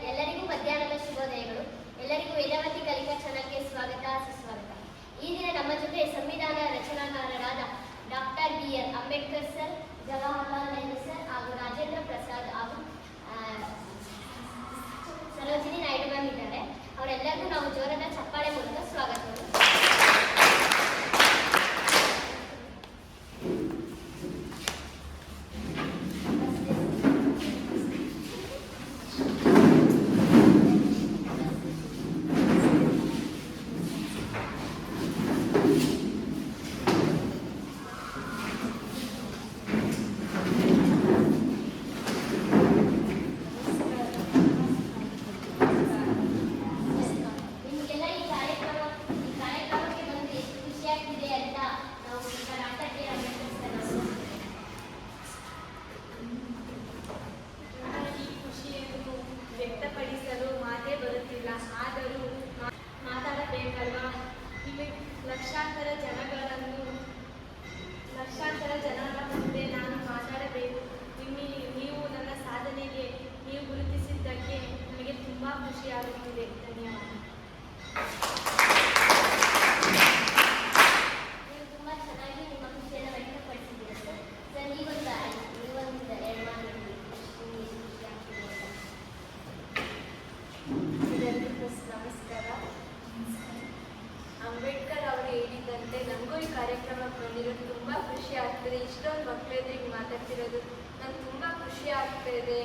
ಎಲ್ಲರಿಗೂ ಮಧ್ಯಾಹ್ನದ ಶುಭೋದಯಗಳು. ಎಲ್ಲರಿಗೂ ವೇದಾವತಿ ಕಲಿಕಾ ಚಾನಲ್ಗೆ ಸ್ವಾಗತ ಸುಸ್ವಾಗತ. ಈ ದಿನ ನಮ್ಮ ಜೊತೆ ಸಂವಿಧಾನ ರಚನಾಕಾರರಾದ doctor B R. Ambedkar sir, Jawaharlal Nehru sir ಹಾಗೂ ರಾಜೇಂದ್ರ ಪ್ರಸಾದ್ ಹಾಗೂ ಸರೋಜಿನಿ ನಾಯ್ಡು ಮ್ಯಾಮ್ ಇದ್ದಾರೆ. ಅವರೆಲ್ಲರಿಗೂ ನಾವು ಜೋರದ ಚಪ್ಪಾಳೆ ಮೂಲಕ ಸ್ವಾಗತವನ್ನು. ವ್ಯಕ್ತಪಡಿಸಲು ಮಾತೇ ಬರುತ್ತಿಲ್ಲ. ಆದರೂ ಮಾತಾಡಬೇಕಲ್ವಾ? ಇಲ್ಲಿ ಲಕ್ಷಾಂತರ ಜನರ ಮುಂದೆ ನಾನು ಮಾತಾಡಬೇಕು. ನೀವು ನನ್ನ ಸಾಧನೆಗೆ ನೀವು ಗುರುತಿಸಿದ್ದಕ್ಕೆ ನನಗೆ ತುಂಬ ಖುಷಿಯಾಗುತ್ತಿದೆ. ಧನ್ಯವಾದ. ತುಂಬ ಚೆನ್ನಾಗಿ ನಿಮ್ಮ ಖುಷಿಯನ್ನು ವ್ಯಕ್ತಪಡಿಸಿದ್ದೀರಿ ಸರ್. ಸರ್, ನೀವೊಂದು ಎರಡು ಮಾತು ನಮಸ್ಕಾರ. ಅಂಬೇಡ್ಕರ್ ಅವರು ಹೇಳಿದಂತೆ ನನಗೂ ಈ ಕಾರ್ಯಕ್ರಮಕ್ಕೆ ಬಂದಿರೋದು ತುಂಬ ಖುಷಿ ಆಗ್ತದೆ. ಇಷ್ಟೊಂದು ಮಕ್ಕಳೆದ್ರಿಗೆ ಮಾತಾಡ್ತಿರೋದು ನಂಗೆ ತುಂಬ ಖುಷಿ ಆಗ್ತಾಯಿದೆ.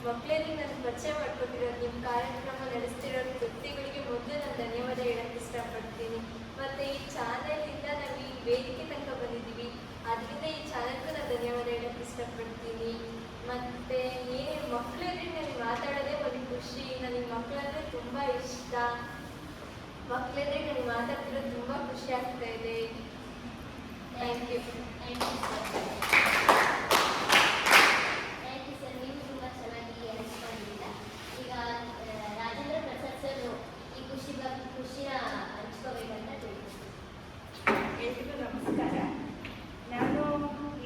ಮಕ್ಕಳೆದ್ರಿಗೆ ನಾನು ಪರಿಚಯ ಮಾಡ್ಕೊತಿರೋದು, ನಿಮ್ಮ ಕಾರ್ಯಕ್ರಮ ನಡೆಸ್ತಿರೋದು ವ್ಯಕ್ತಿಗಳಿಗೆ ಮೊದಲು ನಾನು ಧನ್ಯವಾದ ಹೇಳೋಕ್ಕೆ ಇಷ್ಟಪಡ್ತೀನಿ. ಮತ್ತು ಈ ಚಾನಲಿಂದ ನಾವು ಈ ವೇದಿಕೆ ತನಕ ಬಂದಿದ್ದೀವಿ, ಅದರಿಂದ ಈ ಚಾನಲ್ಗೂ ನಾನು ಧನ್ಯವಾದ ಹೇಳೋಕ್ಕೆ ಇಷ್ಟಪಡ್ತೀನಿ. ಮತ್ತು ಮಕ್ಕಳೆದ್ರಿಗೆ ನನಗೆ ಮಾತಾಡೋದೇ ಒಂದು ಖುಷಿ. ನನಗೆ ಮಕ್ಕಳಂದರೆ ತುಂಬ ಇಷ್ಟ. ಮಕ್ಕಳೆದ್ರೆ ನನಗೆ ಮಾತಾಡ್ತಿರೋದು ತುಂಬ ಖುಷಿ ಆಗ್ತಾ ಇದೆ. Thank you sir. ನೀವು ತುಂಬ ಚೆನ್ನಾಗಿ ಹಂಚ್ಕೊಂಡಿದ್ದೀರಾ. ಈಗ ರಾಜೇಂದ್ರ ಪ್ರಸಾದ್ ಸರ್ ಈ ಖುಷಿನ ಹಂಚ್ಕೋಬೇಕಂತ ಎಲ್ರಿಗೂ ನಮಸ್ಕಾರ. ನಾನು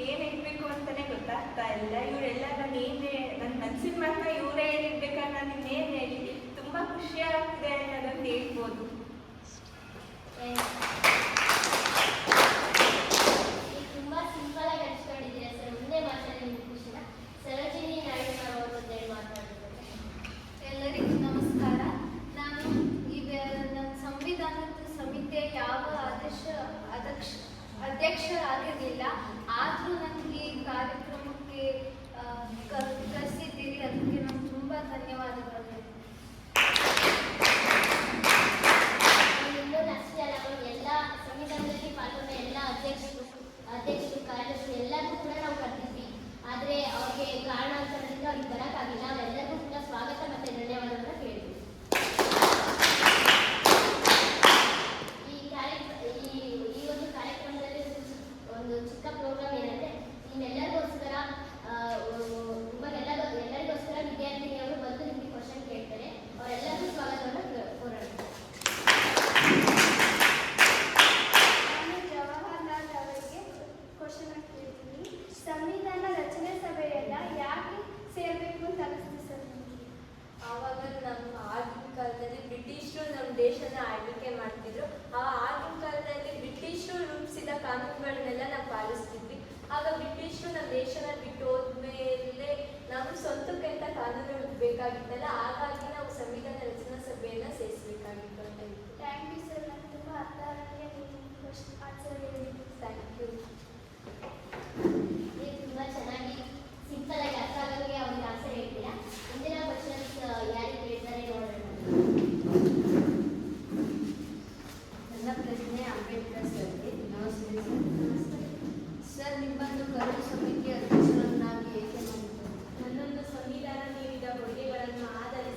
ಏನು ಹೇಳ್ಬೇಕು ಅಂತಲೇ ಗೊತ್ತಾಗ್ತಾ ಇಲ್ಲ. ಇವರೆಲ್ಲ ನನ್ನ ಮನಸ್ಸಿನ ಮಾತ್ರ ಇವರೇ ಹೇಳಿರ್ಬೇಕಾದ್ರೆ ನಾನು ಇನ್ನೇನು ಹೇಳಿ. ತುಂಬ ಖುಷಿ ಆಗ್ತಿದೆ ಅನ್ನೋದನ್ನು ಹೇಳ್ಬೋದು. ತುಂಬ ಸಿಂಪಲ್ ಆಗಿ ಹಂಚ್ಕೊಂಡಿದ್ದೀರಾ ಸರ್. ಮುಂದೆ ಮಾತಾಡಿ ನಿಮ್ಮ ಖುಷಿನ. ಸರೋಜಿನಿ ನಾಯ್ಡು ಅವರು ಒಂದೆರಡು ಮಾತಾಡ್ತಾರೆ. ಎಲ್ಲರಿಗೂ ನಮಸ್ಕಾರ. ನಾನು ನನ್ನ ಸಂವಿಧಾನದ ಸಮಿತಿಯ ಯಾವ ಅಧ್ಯಕ್ಷರಾಗಿರಲಿಲ್ಲ. ಆದರೂ ನನಗೆ ಈ ಕಾರ್ಯಕ್ರಮಕ್ಕೆ ಕರೆಸಿದ್ದೀರಿ, ಅದಕ್ಕೆ ನಾನು ತುಂಬ ಧನ್ಯವಾದಗಳು. ಇನ್ನೊಂದು ಅಷ್ಟೇ ಅಲ್ಲ, ಎಲ್ಲ ಸಂವಿಧಾನದಲ್ಲಿ ಪಾಲ್ಗೊಂಡ ಎಲ್ಲ ಅಧ್ಯಕ್ಷರು ಕಾರ್ಯದರ್ಶಿಗಳು ಎಲ್ಲರಿಗೂ ಕೂಡ ನಾವು ಕರೆದಿದ್ವಿ. ಆದರೆ ಅವ್ರಿಗೆ ಕಾರಣಾಂತರದಿಂದ ಅವ್ರಿಗೆ ಬರೋಕ್ಕಾಗಿಲ್ಲ. ಅವರೆಲ್ಲರಿಗೂ ಕೂಡ ಸ್ವಾಗತ ಮತ್ತು ಧನ್ಯವಾದಗಳನ್ನ ಕೇಳಿದ್ವಿ. ಈ ಒಂದು ಕಾರ್ಯಕ್ರಮದಲ್ಲಿ ಒಂದು ಚಿಕ್ಕ ಪ್ರೋಗ್ರಾಮ್ ಏನಂದರೆ, ನಿಮ್ಮೆಲ್ಲರಿಗೋಸ್ಕರ ಎಲ್ಲರಿಗೋಸ್ಕರ ವಿದ್ಯಾರ್ಥಿನಿಯವರು ಬಂದು ನಿಮಗೆ ಕ್ವಶನ್ ಕೇಳ್ತಾರೆ. ಅವರೆಲ್ಲರಿಗೂ ಸ್ವಾಗತವನ್ನು ಕೋರೋಣ. ನಾನು ಜವಾಹರ್ಲಾಲ್ ಅವರಿಗೆ ಕ್ವಶನ್ ಕೇಳ್ತೀನಿ. ಸಂವಿಧಾನ ರಚನೆ ಸಭೆಯನ್ನ ಯಾಕೆ ಸೇರಬೇಕು ಅಂತ ಅನಿಸ್ತು ಸರ್ ನಿಮಗೆ? ಆವಾಗ ನಮ್ಮ ಆಗಿನ ಕಾಲದಲ್ಲಿ ಬ್ರಿಟಿಷರು ನಮ್ಮ ದೇಶನ ಆಳ್ವಿಕೆ ಮಾಡ್ತಿದ್ರು. ಆಗಿನ ಕಾಲದಲ್ಲಿ ಬ್ರಿಟಿಷರು ರೂಪಿಸಿದ ಕಾನೂನುಗಳನ್ನೆಲ್ಲ ನಾವು ಪಾಲಿಸ್ತಿದ್ವಿ. ಆಗ ಬ್ರಿಟಿಷರು ನಮ್ಮ ದೇಶನ ಬಿಟ್ಟು ಹೋದ್ಮೇಲೆ ನಮ್ಮ ಸ್ವಂತಕ್ಕೆ ಅಂತ ಕಾನೂನುಗಳು ಬೇಕಾಗಿತ್ತಲ್ಲ, ಹಾಗಾಗಿ ನಾವು ಸಂವಿಧಾನ ರಚನಾ ಸಭೆಯನ್ನು ಸೇರಿಸಬೇಕಾಗಿತ್ತು ಅಂತ ಇತ್ತು. Thank you sir. ನನಗೆ ತುಂಬ ಅರ್ಥ ಆಗಿ ನಿಮ್ಮ ಆನ್ಸರ್ ಹೇಳಿದ್ದೀನಿ. Thank you. ನೀವು ತುಂಬ ಚೆನ್ನಾಗಿ ಸಿಂಪಲ್ ಆಗಿ ಅರ್ಥ ಆಗೋರಿಗೆ ಅವ್ರಿಗೆ ಆನ್ಸರ್ ಹೇಳ್ತೀರಾ. ಮುಂದಿನ ಕ್ವಶನ್ಸ್ ಯಾರಿಗೆ ಹೇಳ್ತಾರೆ ನೋಡೋಣ. ನನ್ನ ಪ್ರಶ್ನೆ ಅಂಬೇಡ್ಕರ್ ಸರ್ಗೆ. ನಮಸ್ತೆ ಸರ್. ಸರ್, ನಿಮ್ಮನ್ನು ಕರಡು ಸಮಿತಿ ಅಧ್ಯಕ್ಷರನ್ನಾಗಿ ಏಕೆ ಮಾಡಿದ್ದಾರೆ? ನನ್ನೊಂದು ಸಂವಿಧಾನ ನೀಡಿದ ಕೊಡುಗೆಗಳನ್ನು ಆಧರಿಸಿ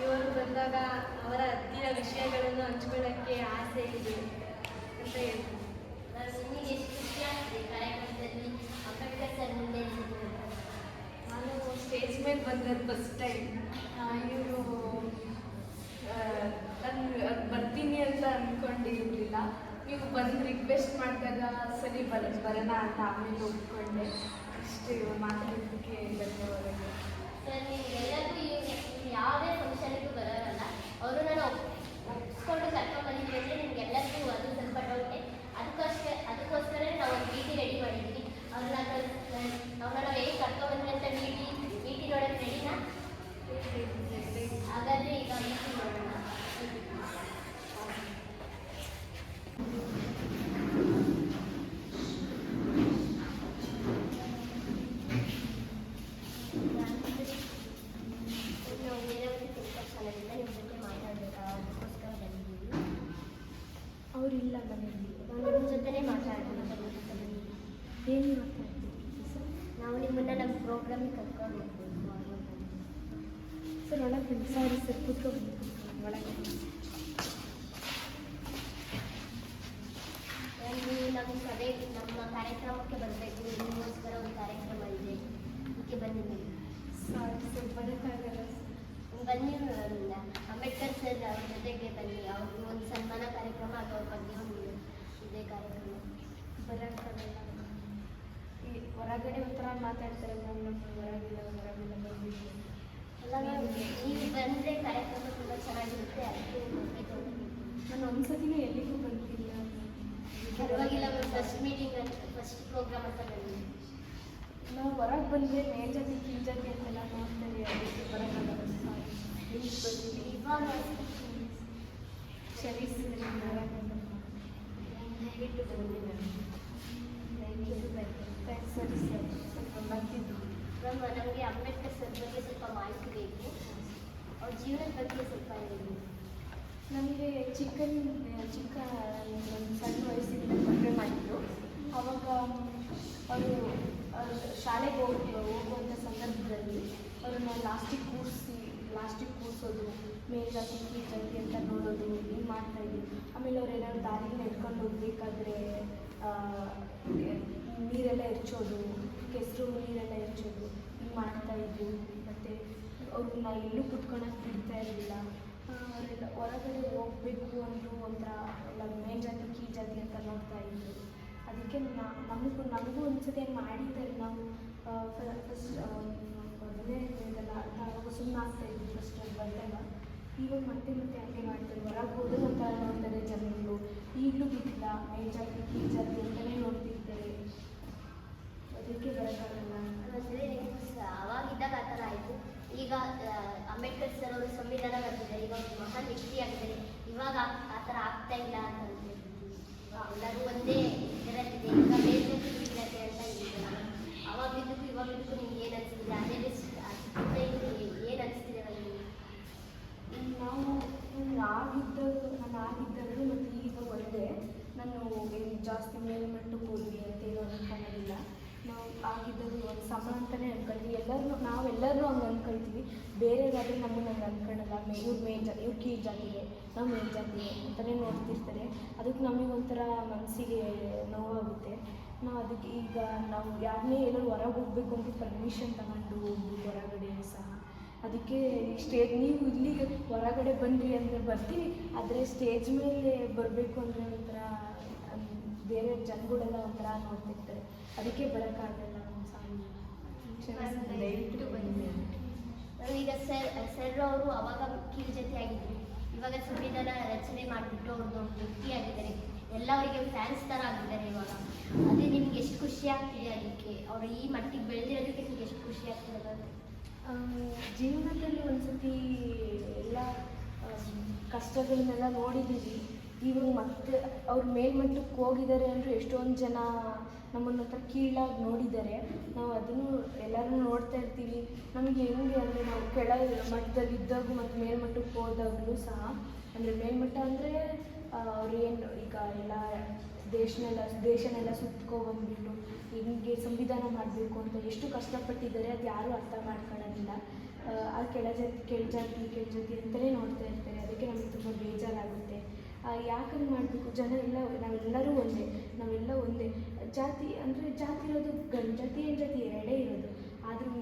ಇವರು ಬಂದಾಗ ಅವರ ಹತ್ತಿರ ವಿಷಯಗಳನ್ನು ಹಂಚ್ಕೊಳ್ಳೋಕ್ಕೆ ಆಸೆ ಇದೆ ಅಂತ ಹೇಳ್ತೀನಿ. ನಿಮಗೆ ಎಷ್ಟು ಖುಷಿ ಆಗ್ತದೆ ಕಾರ್ಯಕ್ರಮದಲ್ಲಿ ಅಂಬೇಡ್ಕರ್ ಸರ್ ಮುಂದೆ ನಿಂತಿರೋದು? ನಾನು ಸ್ಟೇಜ್ ಮೇಲೆ ಬಂದದ್ದು ಫಸ್ಟ್ ಟೈಮ್. ಇವರು ನಾನು ಬರ್ತೀನಿ ಅಂತ ಅಂದ್ಕೊಂಡಿರಲಿಲ್ಲ. ನೀವು ಬಂದು ರಿಕ್ವೆಸ್ಟ್ ಮಾಡಿದಾಗ ಸರಿ ಬರೋಣ ಅಂತ ಆಮೇಲೆ ಒಪ್ಕೊಂಡೆ. ಇಷ್ಟು ಮಾತಾಡೋದಕ್ಕೆ ಧನ್ಯವಾದಗಳು. ಸರ್ ನಿಮಗೆಲ್ಲರಿಗೂ ಯಾವುದೇ ಫಂಕ್ಷನ್ಗೂ ಬರೋರಲ್ಲ, ಅವರು ನಾನು ಒಪ್ಪಿಸ್ಕೊಂಡು ಕರ್ಕೊಂಡ್ಬಂದಿದ್ವಿ ಅಂದರೆ ನಿಮಗೆಲ್ಲರಿಗೂ ಅದು ಸ್ವಲ್ಪ ಡೌಟೆ. ಅದಕ್ಕೋಸ್ಕರ ನಾವು ಒಂದು ಟಿ ರೆಡಿ ಮಾಡಿದ್ವಿ. ಅವ್ರನ್ನ ನಾವು ಹೇಗೆ ಕರ್ಕೊಂಡ್ಬಂದ್ವಿ ಅಂತ ಟಿ ನೋಡೋಕ್ಕೆ ರೆಡಿನಾ? ಹಾಗಾದರೆ ಈಗ ಟಿ ನೋಡೋಣ. ನಾವು ವೇದಾವತಿ ಶಾಲೆಯಿಂದ ನಿಮ್ಮ ಜೊತೆ ಮಾತಾಡಬೇಕು, ಅದಕ್ಕೋಸ್ಕರ ಬಂದಿದ್ದೀವಿ. ಅವರಿಲ್ಲ ಮನೆಯಲ್ಲಿ. ನಾವು ನಿಮ್ಮ ಜೊತೆನೇ ಮಾತಾಡೋಣ. ಏನು ಮಾತಾಡ್ತೀವಿ ಸರ್? ನಾವು ನಿಮ್ಮನ್ನು ನಮ್ಮ ಪ್ರೋಗ್ರಾಮಿಗೆ ಕರ್ಕೊಂಡು ಹೋಗ್ಬೇಕು. ಸರ್ ಒಳಗೆ ಬನ್ನಿ. ಸಾರಿ ಸರ್, ಕೂತ್ಕೊಂಡು ಒಳಗೆ. ನೀವು ನಮ್ಮ ಕಾರ್ಯಕ್ರಮಕ್ಕೆ ಬರಬೇಕು. ನಿಮಗೋಸ್ಕರ ಒಂದು ಕಾರ್ಯಕ್ರಮ ಇದೆ, ಅದಕ್ಕೆ ಬಂದಿದ್ದೀವಿ. ಸಾರಿ ಸರ್, ಬರೋಕ್ಕಾಗಲ್ಲ ಸರ್. ಬನ್ನಿ, ಅಂಬೇಡ್ಕರ್ ಸರ್ ಅವ್ರ ಜೊತೆಗೆ ಬನ್ನಿ. ಅವ್ರಿಗೆ ಒಂದು ಸನ್ಮಾನ ಕಾರ್ಯಕ್ರಮ ಅಥವಾ ಅವ್ರ ಬಗ್ಗೆ ಒಂದು ಇದೇ ಕಾರ್ಯಕ್ರಮ. ಬರೋಕ್ಕಾಗಲ್ಲ. ಈ ಹೊರಗಡೆ ಒಂಥರ ಮಾತಾಡ್ತಾರೆ ಮ್ಯಾಮ್, ನಮ್ಮ ಹೊರಗಿಲ್ಲ ಬಂದಿದ್ದೀವಿ. ಎಲ್ಲ ನೀವು ಬಂದರೆ ಕಾರ್ಯಕ್ರಮ ತುಂಬ ಚೆನ್ನಾಗಿರುತ್ತೆ, ಅದಕ್ಕೆ ಬರಬೇಕು. ನಾನು ಒಂದ್ಸತಿನೂ ಎಲ್ಲಿಗೂ ಬಂದಿಲ್ಲ. ಪರವಾಗಿಲ್ಲ, ಫಸ್ಟ್ ಮೀಟಿಂಗ್ ಅಂತ ಫಸ್ಟ್ ಪ್ರೋಗ್ರಾಮ್ ಅಂತ ಬಂದಿದ್ದೀವಿ. ನಾವು ಹೊರಗೆ ಬಂದರೆ ಮೇಲ್ಜಾತಿ ಕೀಳ್ಜಾತಿ ಅಂತೆಲ್ಲ ನೋಡ್ತಾರೆ, ಅದಕ್ಕೆ ಬರೋಕ್ಕಾಗಲ್ಲ. ಸಾರಿ, ಪ್ಲೀಸ್ ಬಂದಿದ್ದೀವಿ. ಇವಾಗ ಸರಿ ಸರ್, ದಯವಿಟ್ಟು ಬನ್ನಿ ಮ್ಯಾಮ್, ದಯವಿಟ್ಟು ಬನ್ನಿ. ಸರಿ ಸರ್, ಸ್ವಲ್ಪ ಬರ್ತಿದ್ದು. ಮ್ಯಾಮ್, ನಮಗೆ ಅಂಬೇಡ್ಕರ್ ಸರ್ ಬಗ್ಗೆ ಸ್ವಲ್ಪ ಮಾಹಿತಿ ಬೇಕು. ಅವ್ರ ಜೀವನದ ಬಗ್ಗೆ ಸ್ವಲ್ಪ ಹೇಳಿ. ನನಗೆ ಚಿಕ್ಕ ಒಂದು ಸಣ್ಣ ವಯಸ್ಸಿಂದ ಮದುವೆ ಮಾಡಿದ್ರು. ಆವಾಗ ಅವರು ಶಾಲೆಗೆ ಹೋಗುವಂಥ ಸಂದರ್ಭದಲ್ಲಿ ಅವ್ರನ್ನ ಲಾಸ್ಟಿಗೆ ಕೂರಿಸೋದು, ಮೇಲ್ಜಾತಿ ಕೀಳ್ಜಾತಿ ಅಂತ ನೋಡೋದು, ಹಿಂಗೆ ಮಾಡ್ತಾಯಿದ್ವಿ. ಆಮೇಲೆ ಅವ್ರು ಏನಾದ್ರು ದಾರಿಗೆ ನಡ್ಕೊಂಡು ಹೋಗ್ಬೇಕಾದ್ರೆ ನೀರೆಲ್ಲ ಎರಚೋದು, ಕೆಸರು ನೀರೆಲ್ಲ ಎರಚೋದು, ಹಿಂಗೆ ಮಾಡ್ತಾಯಿದ್ವಿ. ಮತ್ತು ಅವ್ರನ್ನ ಎಲ್ಲೂ ಕುತ್ಕೊಳಕ್ಕೆ ಬಿಡ್ತಾ ಇರಲಿಲ್ಲ. ಅವರೆಲ್ಲ ಹೊರಗಡೆ ಹೋಗಬೇಕು ಅಂದರೂ ಒಂಥರ ಎಲ್ಲ ಮೇಲ್ಜಾತಿ ಕೀಳ್ಜಾತಿ ಅಂತ ನೋಡ್ತಾಯಿದ್ರು. ಅದಕ್ಕೆ ನಮಗೂ ಒಂದ್ಸತಿ ಹಂಗೆ ಮಾಡಿದ್ದಾರೆ. ನಾವು ಫಸ್ಟ್ ಮೊದಲೇ ಇದೆಲ್ಲ ಅರ್ಥ ಆಗುವಾಗ ಸುಮ್ಮನೆ ಆಗ್ತಾಯಿದ್ವಿ ಫಸ್ಟ್ ಅದು ಬಂದಾಗ. ಇವಾಗ ಮತ್ತೆ ಹಂಗೆ ಮಾಡ್ತಾರೆ. ಹೊರಗೆ ಹೋದ್ರೆ ಒಂಥರ ನೋಡ್ತಾರೆ ಜನಗಳು. ಈಗಲೂ ಬಿಟ್ಟಿಲ್ಲ, ಮೇಲ್ಜಾತಿ ಕೀಳ್ಜಾತಿ ಅಂತಲೇ ನೋಡ್ತಿರ್ತಾರೆ. ಅದಕ್ಕೆ ಬರೋಕ್ಕಾಗಲ್ಲ. ಅಂದರೆ ಅವಾಗಿದ್ದಾಗ ಆ ಥರ ಆಯಿತು. ಈಗ ಅಂಬೇಡ್ಕರ್ ಸರ್ ಅವರು ಸಂವಿಧಾನ ಬರೆದಿದ್ದಾರೆ, ಈಗ ಒಂದು ಮಹಾನ್ ವ್ಯಕ್ತಿಯಾಗಿದ್ದಾರೆ. ಇವಾಗ ಆ ಥರ ಆಗ್ತಾ ಇಲ್ಲ ಅಂತ ಹೇಳ್ತೀವಿ. ಎಲ್ಲರೂ ಒಂದೇ ಇದರಲ್ಲಿದೆ. ಈಗ ಮೇಲ್ಜಾತಿ ಕೀಳ್ಜಾತಿ ಅಂತ ಇದೆ. ಅವಾಗಿದ್ದಕ್ಕೂ ಇವಾಗಿದ್ದಕ್ಕೂ ನಿಮ್ಗೆ ಏನು ಅನಿಸ್ತಿದೆ? ಅದೇ ಏನು ಅನಿಸ್ತಿದೆ ನಿಮಗೆ? ನಾನು ಆಗಿದ್ದಾಗ ಮತ್ತು ಈಗ ಒಂದೇ. ನಾನು ಜಾಸ್ತಿ ಮೇಲ್ಮಟ್ಟಕ್ಕೆ ಹೋಗಿ ಅಂತೇನು ಅನ್ಕೊಳ್ಳೋದಿಲ್ಲ. ನಾವು ಆಗಿದ್ದಾಗ ಒಂದು ಸಮ ಅಂತಲೇ ಅನ್ಕೊಳ್ತೀವಿ. ನಾವೆಲ್ಲರೂ ಹಂಗೆ ಅಂದ್ಕೊಳ್ತೀವಿ. ಬೇರೆಯವ್ರಾದರೆ ನಮ್ಮನ್ನು ಹಂಗೆ ಅಂದ್ಕೊಳ್ಳಲ್ಲ. ಇವ್ರು ಕೀಳ್ಜಾತಿಗೆ, ನಾವು ಮೇಲ್ಜಾತಿಗೆ ಅಂತಲೇ ನೋಡ್ತಿರ್ತಾರೆ. ಅದಕ್ಕೆ ನಮಗೊಂಥರ ಮನಸ್ಸಿಗೆ ನೋವಾಗುತ್ತೆ. ನಾವು ಅದಕ್ಕೆ ಈಗ ನಾವು ಯಾರನ್ನೇ ಎಲ್ಲರೂ ಹೊರಗೆ ಹೋಗಬೇಕು ಅಂತ ಪರ್ಮಿಷನ್ ತಗೊಂಡು ಹೋಗ್ಬೇಕು ಹೊರಗಡೆ ಸಹ. ಅದಕ್ಕೆ ನೀವು ಇಲ್ಲಿಗೆ ಹೊರಗಡೆ ಬನ್ನಿರಿ ಅಂದರೆ ಬರ್ತೀವಿ. ಆದರೆ ಸ್ಟೇಜ್ ಮೇಲೆ ಬರಬೇಕು ಅಂದರೆ ಒಂಥರ ಬೇರೆ ಜನಗಳೆಲ್ಲ ಒಂಥರ ನೋಡ್ತಿರ್ತಾರೆ. ಅದಕ್ಕೆ ಬರೋಕ್ಕಾಗಲ್ಲ. ದಯವಿಟ್ಟು ಬನ್ನಿ. ಈಗ ಸರ್ ಅವರು ಅವಾಗ ಕೀಳ್ಜಾತಿ ಆಗಿದ್ರು, ಇವಾಗ ಸಂವಿಧಾನ ರಚನೆ ಮಾಡಿಬಿಟ್ಟು ಅವ್ರದ್ದು ಒಂದು ವ್ಯಕ್ತಿಯಾಗಿದ್ದಾರೆ. ಎಲ್ಲ ಅವರಿಗೆ ಫ್ಯಾನ್ಸ್ ಥರ ಆಗಿದ್ದಾರೆ ಇವಾಗ. ಅದೇ ನಿಮ್ಗೆ ಎಷ್ಟು ಖುಷಿ ಆಗ್ತಿದೆ? ಅದಕ್ಕೆ ಅವರು ಈ ಮಟ್ಟಿಗೆ ಬೆಳೆದಿರೋದಕ್ಕೆ ನಿಮ್ಗೆ ಎಷ್ಟು ಖುಷಿ ಆಗ್ತಿದೆ? ಜೀವನದಲ್ಲಿ ಒಂದ್ಸತಿ ಎಲ್ಲ ಕಷ್ಟಗಳನ್ನೆಲ್ಲ ನೋಡಿದ್ದೀವಿ. ಇವಾಗ ಮತ್ತೆ ಅವ್ರು ಮೇಲ್ಮಟ್ಟಕ್ಕೆ ಹೋಗಿದ್ದಾರೆ ಅಂದರೆ ಎಷ್ಟೊಂದು ಜನ ನಮ್ಮನ್ನು ಹತ್ರ ಕೀಳಾಗಿ ನೋಡಿದ್ದಾರೆ. ನಾವು ಅದನ್ನು ಎಲ್ಲರೂ ನೋಡ್ತಾ ಇರ್ತೀವಿ. ನಮಗೆ ಹೆಂಗೆ ಅಂದರೆ ನಾವು ಕೆಳಗೆ ಮಟ್ಟದಲ್ಲಿ ಇದ್ದಾಗ ಮತ್ತು ಮೇಲ್ಮಟ್ಟಕ್ಕೆ ಹೋದಾಗಲೂ ಸಹ, ಅಂದರೆ ಮೇಲ್ಮಟ್ಟ ಅಂದರೆ ಅವ್ರು ಏನು ಈಗ ಎಲ್ಲ ದೇಶನೆಲ್ಲ ಸುತ್ಕೊಬಂದ್ಬಿಟ್ಟು ಹಿಂಗೆ ಸಂವಿಧಾನ ಮಾಡಬೇಕು ಅಂತ ಎಷ್ಟು ಕಷ್ಟಪಟ್ಟಿದ್ದಾರೆ, ಅದು ಯಾರೂ ಅರ್ಥ ಮಾಡ್ಕೊಳ್ಳೋದಿಲ್ಲ. ಆ ಕೆಳಜಾತಿ ಅಂತಲೇ ನೋಡ್ತಾ ಇರ್ತಾರೆ. ಅದಕ್ಕೆ ನಮಗೆ ತುಂಬ ಬೇಜಾರಾಗುತ್ತೆ. ಯಾಕಂಗೆ ಮಾಡಬೇಕು? ಜನ ಎಲ್ಲ ನಾವೆಲ್ಲರೂ ಒಂದೇ, ನಾವೆಲ್ಲ ಒಂದೇ. ಜಾತಿ ಅಂದರೆ ಜಾತಿ ಇರೋದು ಗಂಡು ಜಾತಿ ಹೆಣ್ಣು ಜಾತಿ ಎರಡೇ ಇರೋದು. ಆದರೂ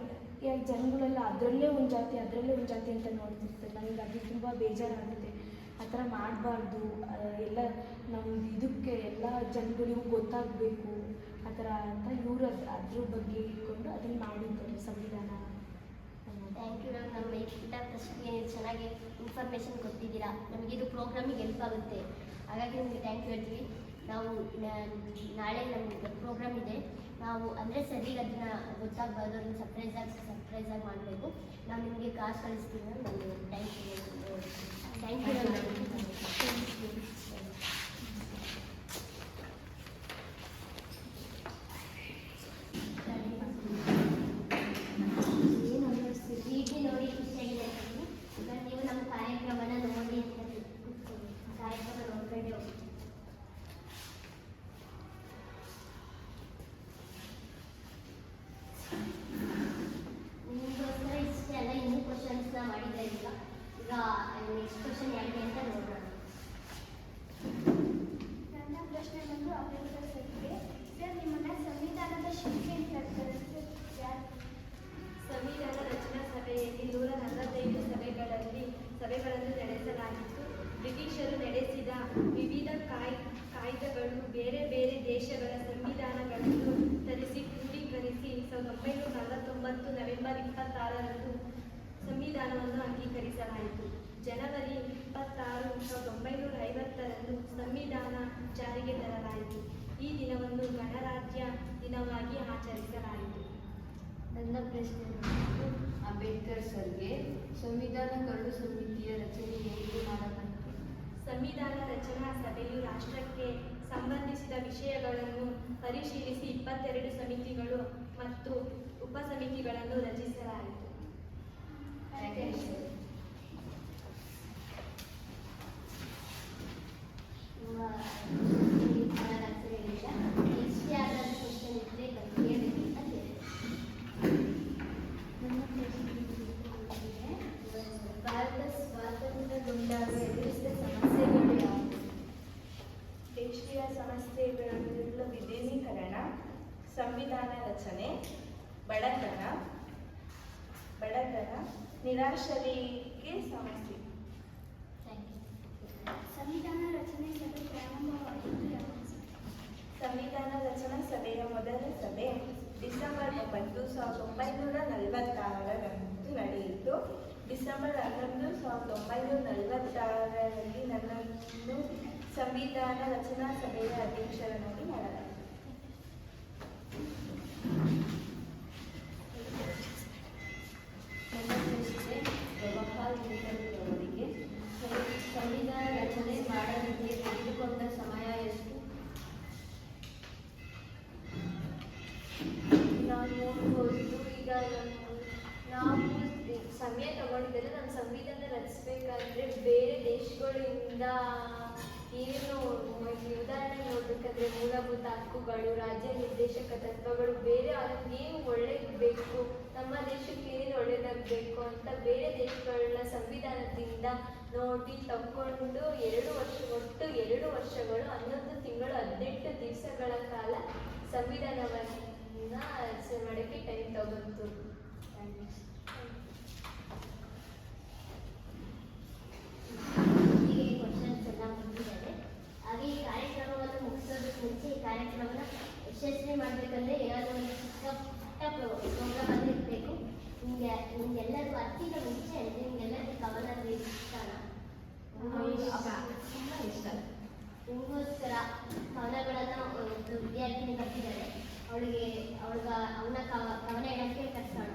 ಯಾಕೆ ಜನಗಳೆಲ್ಲ ಅದರಲ್ಲೇ ಒಂದು ಜಾತಿ ಅಂತ ನೋಡ್ತಿರ್ತಾರೆ. ನನಗೆ ಅದು ತುಂಬ ಬೇಜಾರಾಗುತ್ತೆ. ಆ ಥರ ಮಾಡಬಾರ್ದು. ಎಲ್ಲ ನಮ್ದು ಇದಕ್ಕೆ ಎಲ್ಲ ಜನಗಳಿಗೂ ಗೊತ್ತಾಗಬೇಕು ಆ ಥರ ಅಂತ ಇವರು ಅದ್ರ ಬಗ್ಗೆ ಇಟ್ಕೊಂಡು ಅದನ್ನು ಮಾಡಿದ್ದಾರೆ ಸಂವಿಧಾನ. Thank you ma'am. ನಮ್ಮ ಈ ಪುಟ್ಟ ಪ್ರಶ್ನೆಗೆ ಚೆನ್ನಾಗಿ ಇನ್ಫಾರ್ಮೇಷನ್ ಕೊಟ್ಟಿದ್ದೀರಾ. ನಮಗಿದು ಪ್ರೋಗ್ರಾಮಿಗೆ ಹೆಲ್ಪ್ ಆಗುತ್ತೆ. ಹಾಗಾಗಿ ನಿಮಗೆ ಥ್ಯಾಂಕ್ ಯು ಹೇಳ್ತೀವಿ. ನಾವು ನಾಳೆ ನಮಗೆ ಪ್ರೋಗ್ರಾಮ್ ಇದೆ. ನಾವು ಅಂದರೆ ಸರಿಗೆ ಅದನ್ನು ಗೊತ್ತಾಗಬಾರ್ದು, ಅದನ್ನು ಸರ್ಪ್ರೈಸಾಗಿ ಮಾಡಬೇಕು. ನಾವು ನಿಮಗೆ ಕಾಸು ಕಳಿಸ್ತೀವಿ ಮ್ಯಾಮ್. ನಾನು ಥ್ಯಾಂಕ್ ಯು ಥ್ಯಾಂಕ್ ಯು ನೋಡಿ ಖುಷಿಯಾಗಿದೆ. ಇವಾಗ ನೀವು ನಮ್ಮ ಕಾರ್ಯಕ್ರಮನ ನೋಡಿ ಅಂತ ಕೂತ್ಕೊಳ್ಳಿ. ಕಾರ್ಯಕ್ರಮ ನೋಡ್ಕೊಂಡೆ ಹೋಗಿ. ನಿಮಗೋಸ್ಕರ ಇಷ್ಟೇ ಅಲ್ಲ, ಇನ್ನೂ ಕ್ವಶನ್ಸ್ನ ಮಾಡಿದ್ದಾರೆ. ಈಗ ನೆಕ್ಸ್ಟ್ ಕ್ವಶನ್ ಯಾಕೆ ಅಂತ ನೋಡೋಣ. ನನ್ನ ಪ್ರಶ್ನೆ ಬಂದು ಅಂಬೇಡ್ಕರ್ ಸರ್ಗೆ. ಸರ್, ನಿಮ್ಮನ್ನ ಸಂವಿಧಾನದ ಶಿಲ್ಪಿ ಅಂತ ಹೇಳ್ತಾರೆ ಸರ್, ಯಾರು? ಸಂವಿಧಾನ ರಚನಾ ಸಭೆಯಲ್ಲಿ 145 ಸಭೆಗಳನ್ನು ನಡೆಸಲಾಗಿತ್ತು. ಬ್ರಿಟಿಷರು ನಡೆಸಿದ ವಿವಿಧ ಕಾಯ್ದೆಗಳು ಬೇರೆ ಬೇರೆ ದೇಶಗಳ ಸಂವಿಧಾನಗಳನ್ನು ತರಿಸಿ ಕ್ರೋಢೀಕರಿಸಿ 1949 ನವೆಂಬರ್ 26ರಂದು ಸಂವಿಧಾನವನ್ನು ಅಂಗೀಕರಿಸಲಾಯಿತು. ಜನವರಿ 26, 1950ರಂದು ಸಂವಿಧಾನ ಜಾರಿಗೆ ತರಲಾಯಿತು. ಈ ದಿನವನ್ನು ಗಣರಾಜ್ಯ ದಿನವಾಗಿ ಆಚರಿಸಲಾಯಿತು. ನನ್ನ ಪ್ರಶ್ನೆ ಅಂಬೇಡ್ಕರ್ ಸರ್ಗೆ. ಸಂವಿಧಾನ ಕರಡು ಸಮಿತಿಯ ರಚನೆ ಹೇಗೆ ಮಾಡಲಾಯಿತು? ಸಂವಿಧಾನ ರಚನಾ ಸಭೆಯು ರಾಷ್ಟ್ರಕ್ಕೆ ಸಂಬಂಧಿಸಿದ ವಿಷಯಗಳನ್ನು ಪರಿಶೀಲಿಸಿ 22 ಸಮಿತಿಗಳು ಮತ್ತು ಉಪಸಮಿತಿಗಳನ್ನು ರಚಿಸಲಾಯಿತು. ಭಾರತ ಸ್ವಾತಂತ್ರ್ಯಗೊಂಡಾಗ ಎದುರಿಸಿದ ಸಮಸ್ಯೆಗಳು ಯಾವುವು? ದೇಶೀಯ ಸಮಸ್ಯೆಗಳೆಲ್ಲ ವಿಲೀನೀಕರಣ, ಸಂವಿಧಾನ ರಚನೆ, ಬಡತನ, ನಿರಾಶ್ರಯರಿಗೆ ಸಮಸ್ಯೆ. ಸಂವಿಧಾನ ರಚನೆ ಸಭೆ ಪ್ರಾರಂಭವಾಗಿದ್ದು ಯಾವಾಗ? ಸಂವಿಧಾನ ರಚನಾ ಸಭೆಯ ಮೊದಲ ಸಭೆ ಡಿಸೆಂಬರ್ 9, 1946ರಂದು ನಡೆಯಿತು. ಡಿಸೆಂಬರ್ 11, 1946ರಲ್ಲಿ ನನ್ನನ್ನು ಸಂವಿಧಾನ ರಚನಾ ಸಭೆಯ ಅಧ್ಯಕ್ಷರನ್ನಾಗಿ ಮಾಡಲಾಯಿತು. ನನ್ನ ಪ್ರಶ್ನೆ ಜವಾಹರ್ಲಾಲ್ ನೆಹರು ಅವರಿಗೆ. ಸಂವಿಧಾನ ರಚನೆ ಮಾಡಲಿಕ್ಕೆ ತೆಗೆದುಕೊಂಡ ಸಮಯ ಎಷ್ಟು? ನಾವು ನೋಡ್ಬೋದು, ಈಗ ನಾವು ಸಮಯ ತಗೊಂಡಿದ್ದರೆ ನಮ್ಮ ಸಂವಿಧಾನ ರಚಿಸಬೇಕಾದ್ರೆ ಬೇರೆ ದೇಶಗಳಿಂದ ಏನು ಉದಾಹರಣೆ ನೋಡ್ಬೇಕಂದ್ರೆ ಮೂಲಭೂತ ಹಕ್ಕುಗಳು, ರಾಜ್ಯ ನಿರ್ದೇಶಕ ತತ್ವಗಳು, ಬೇರೆ ಏನು ಒಳ್ಳೇದು ಬೇಕು, ನಮ್ಮ ದೇಶಕ್ಕೆ ಏನು ಒಳ್ಳೇದಾಗಬೇಕು ಅಂತ ಬೇರೆ ದೇಶಗಳ ಸಂವಿಧಾನದಿಂದ ನೋಡಿ ತಗೊಂಡು 2 ಒಟ್ಟು 2 ವರ್ಷಗಳು 11 ತಿಂಗಳು 18 ದಿವಸಗಳ ಕಾಲ ಸಂವಿಧಾನವನ್ನು ರಚನೆ ಮಾಡೋಕ್ಕೆ ಟೈಮ್ ತಗೊಂತು. ಹೀಗೆ ಕ್ವಶನ್ಸ್ ಎಲ್ಲ ಬಂದಿದ್ದಾರೆ. ಹಾಗೆ ಈ ಕಾರ್ಯಕ್ರಮವನ್ನು ಮುಗಿಸೋದಕ್ಕೆ ಮುಂಚೆ ಈ ಕಾರ್ಯಕ್ರಮನ ಯಶಸ್ವಿ ಮಾಡಬೇಕಂದ್ರೆ ಏನಾದರೂ ಒಂದು ಚಿಕ್ಕ ಪ್ರೋಗ್ರಾಮ್ ಅಂದರೆ ಇರಬೇಕು. ನಿಮ್ಗೆಲ್ಲರಿಗೂ ಅದಕ್ಕಿಂತ ಮುಂಚೆ ಅಂದರೆ ನಿಮ್ಗೆಲ್ಲರಿಗೂ ಕವನ ಅಂದರೆ ಇಷ್ಟನಾ? ತುಂಬ ಇಷ್ಟ. ನಿಮಗೋಸ್ಕರ ಕವನಗಳನ್ನು ಒಂದು ವಿದ್ಯಾರ್ಥಿನಿ ಬರ್ತಿದ್ದಾರೆ. ಅವನ ಕವನ ಹೇಳೋಕ್ಕೆ ಕರ್ಸೋಣ.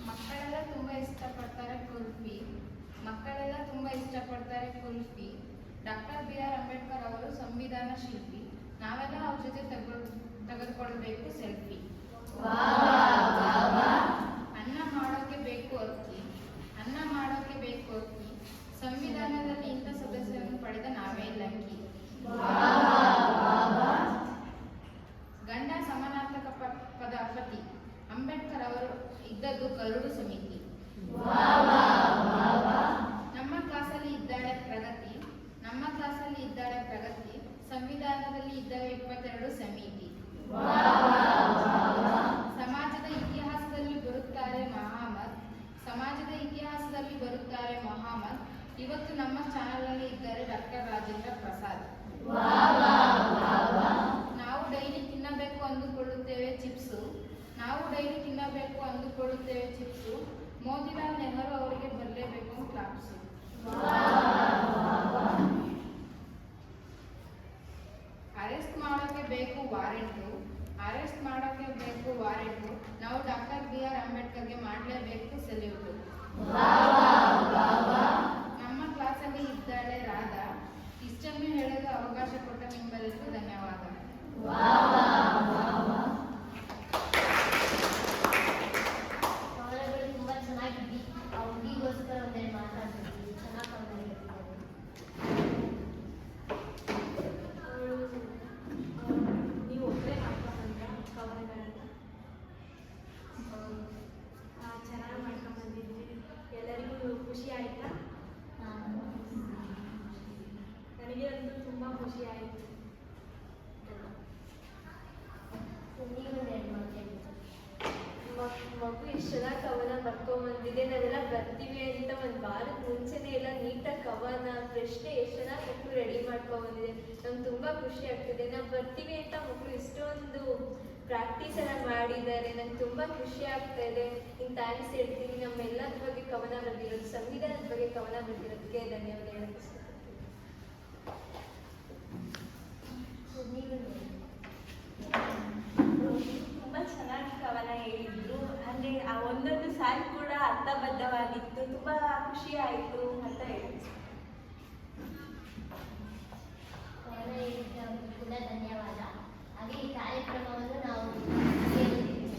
ಮಕ್ಕಳೆಲ್ಲ ತುಂಬ ಇಷ್ಟಪಡ್ತಾರೆ ಕುಲ್ಫಿ. ಡಾಕ್ಟರ್ BR ಅಂಬೇಡ್ಕರ್ ಅವರು ಸಂವಿಧಾನ ಶಿಲ್ಪಿ. ನಾವೆಲ್ಲ ಅವ್ರ ಜೊತೆ ತೆಗೆದುಕೊಳ್ಬೇಕು ಸೆಲ್ಫಿ. ಅನ್ನ ಮಾಡೋಕೆ ಬೇಕು ಅಕ್ಕಿ. ಸಂವಿಧಾನದಲ್ಲಿ ಇಂಥ ಸದಸ್ಯರನ್ನು ಪಡೆದ ನಾವೇ ಲಕ್ಕಿ. ಗಂಡ ಸಮಾನಾರ್ಥಕ ಪದ ಪತಿ. ಅಂಬೇಡ್ಕರ್ ಅವರು ಇದ್ದದ್ದು ಗರುಡು ಸಮಿತಿ. ನಮ್ಮ ಕ್ಲಾಸಲ್ಲಿ ಇದ್ದಾಳೆ ಪ್ರಗತಿ. ನಮ್ಮ ಕ್ಲಾಸಲ್ಲಿ ಇದ್ದಾಳೆ ಪ್ರಗತಿ. ಸಂವಿಧಾನದಲ್ಲಿ ಇದ್ದವೆ 22 ಸಮಿತಿ. ಸಮಾಜದ ಇತಿಹಾಸದಲ್ಲಿ ಬರುತ್ತಾರೆ ಮಹಾಮತ್. ಸಮಾಜದ ಇತಿಹಾಸದಲ್ಲಿ ಬರುತ್ತಾರೆ ಮಹಾಮತ್. ಇವತ್ತು ನಮ್ಮ ಚಾನಲ್ನಲ್ಲಿ ಇದ್ದಾರೆ ಡಾಕ್ಟರ್ ರಾಜೇಂದ್ರ ಪ್ರಸಾದ್. ನಾವು ಡೈಲಿ ತಿನ್ನಬೇಕು ಅಂದುಕೊಳ್ಳುತ್ತೇವೆ ಚಿಪ್ಸು. ನಾವು ಡೈಲಿ ತಿನ್ನಬೇಕು ಅಂದುಕೊಳ್ಳುತ್ತೇವೆ ಚಿಪ್ಸು. ಮೋತಿಲಾಲ್ ನೆಹರು ಅವರಿಗೆ ಬರಲೇಬೇಕು ಕ್ಲಾಪ್ಸು. ಅರೆಸ್ಟ್ ಮಾಡೋಕ್ಕೆ ಬೇಕು ವಾರೆಂಟು. ಅರೆಸ್ಟ್ ಮಾಡೋಕ್ಕೆ ಬೇಕು ವಾರೆಂಟು. ನಾವು ಡಾಕ್ಟರ್ BR ಅಂಬೇಡ್ಕರ್ಗೆ ಮಾಡಲೇಬೇಕು ಸೆಲ್ಯೂಟು. ನಮ್ಮ ಕ್ಲಾಸಲ್ಲಿ ಇದ್ದಾಳೆ ರಾಧಾ. ಇಷ್ಟನ್ನು ಹೇಳಲು ಅವಕಾಶ ಕೊಟ್ಟ ನಿಮ್ಮೆಲ್ಲರಿಗೂ ಧನ್ಯವಾದ. ಕವನಗಳು ತುಂಬ ಚೆನ್ನಾಗಿದ್ವಿ. ಆ ಹುಡುಗಿಗೋಸ್ಕರ ಒಂದೆರಡು ಮಾತಾಡ್ತಿದ್ವಿ. ಚೆನ್ನಾಗಿ ಕವನ ನೀವು ಒಬ್ಬರೇ ಮಾಡ್ಕೊಂಡ್ಬಂದ್ರ ಕವನಗಳನ್ನು ಚೆನ್ನಾಗಿ ಮಾಡ್ಕೊಂಡ್ಬಂದಿದ್ವಿ. ಎಲ್ಲರಿಗೂ ಖುಷಿ ಆಯಿತಾ? ನನಗೆ ಅಂತೂ ತುಂಬ ಖುಷಿ ಆಯಿತು. ನೀವೊಂದೆರಡು ಮಾತಾಡಿ. ಮಗು ಇಷ್ಟು ಚೆನ್ನಾಗಿ ಕವನ ಬರ್ಕೊಂಬಂದಿದೆ. ನಾವೆಲ್ಲ ಬರ್ತೀವಿ ಅಂತ ಒಂದು ವಾರದ ಮುಂಚೆನೇ ಎಲ್ಲ ನೀಟಾಗಿ ಕವನ ಪ್ರಶ್ನೆ ಎಷ್ಟು ಚೆನ್ನಾಗಿ ಮಕ್ಕಳು ರೆಡಿ ಮಾಡ್ಕೊಂಬಂದಿದೆ. ನಮ್ಗೆ ತುಂಬ ಖುಷಿ ಆಗ್ತಿದೆ. ನಾವು ಬರ್ತೀವಿ ಅಂತ ಮಕ್ಕಳು ಇಷ್ಟೊಂದು ಪ್ರಾಕ್ಟೀಸ್ ಎಲ್ಲ ಮಾಡಿದ್ದಾರೆ. ನಂಗೆ ತುಂಬ ಖುಷಿ ಆಗ್ತಾ ಇದೆ. ನಿಮ್ಗೆ ಥ್ಯಾಂಕ್ಸ್ ಹೇಳ್ತೀನಿ. ನಮ್ಮೆಲ್ಲರ ಬಗ್ಗೆ ಕವನ ಬರೆದಿರೋದು, ಸಂವಿಧಾನದ ಬಗ್ಗೆ ಕವನ ಬರೆದಿರೋದಕ್ಕೆ ಧನ್ಯವಾದ ಹೇಳಕ್ಕೆ ತುಂಬ ಚೆನ್ನಾಗಿ ಕವನ ಹೇಳಿದ್ರು. ಅಂದರೆ ಆ ಒಂದೊಂದು ಸಾಲು ಕೂಡ ಅರ್ಥಬದ್ಧವಾಗಿತ್ತು. ತುಂಬ ಖುಷಿ ಆಯಿತು ಅಂತ ಹೇಳಿದ್ರು. ಕವನ ಹೇಳಿದ್ದವರಿಗೂ ಕೂಡ ಧನ್ಯವಾದ. ಹಾಗೆ ಈ ಕಾರ್ಯಕ್ರಮವನ್ನು ನಾವು